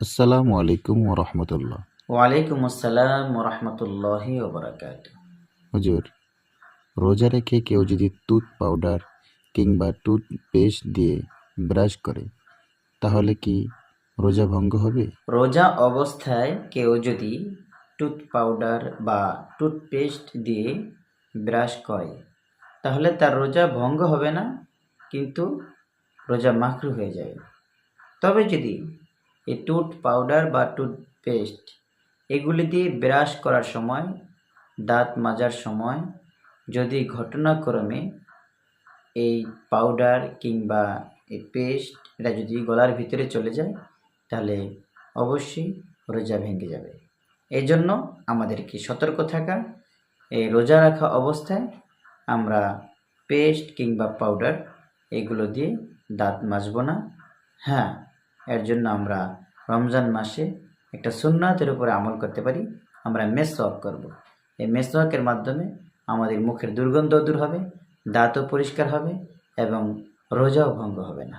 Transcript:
আসসালামু আলাইকুম রহমতুল্লাহ। ওয়ালাইকুম আসসালাম ওরহমতুল্লাহি ওবরাকাতুহ। হুজুর, রোজা রেখে কেউ যদি টুথ পাউডার কিংবা টুথপেস্ট দিয়ে ব্রাশ করে তাহলে কি রোজা ভঙ্গ হবে? রোজা অবস্থায় কেউ যদি টুথ পাউডার বা টুথপেস্ট দিয়ে ব্রাশ করে তাহলে তার রোজা ভঙ্গ হবে না, কিন্তু রোজা মাকরু হয়ে যাবে। তবে যদি এই টুথ পাউডার বা টুথপেস্ট এগুলি দিয়ে ব্রাশ করার সময়, দাঁত মাজার সময় যদি ঘটনাক্রমে এই পাউডার কিংবা এই পেস্ট এটা যদি গলার ভিতরে চলে যায় তাহলে অবশ্যই রোজা ভেঙে যাবে। এই জন্য আমাদেরকে সতর্ক থাকা, এই রোজা রাখা অবস্থায় আমরা পেস্ট কিংবা পাউডার এগুলো দিয়ে দাঁত মাজবো না। হ্যাঁ, এর জন্য আমরা রমজান মাসে একটা সুন্নাতের উপরে আমল করতে পারি। আমরা মেসওয়াক করব। এই মেসওয়াকের মাধ্যমে আমাদের মুখের দুর্গন্ধ দূর হবে, দাঁতও পরিষ্কার হবে এবং রোজাও ভঙ্গ হবে না।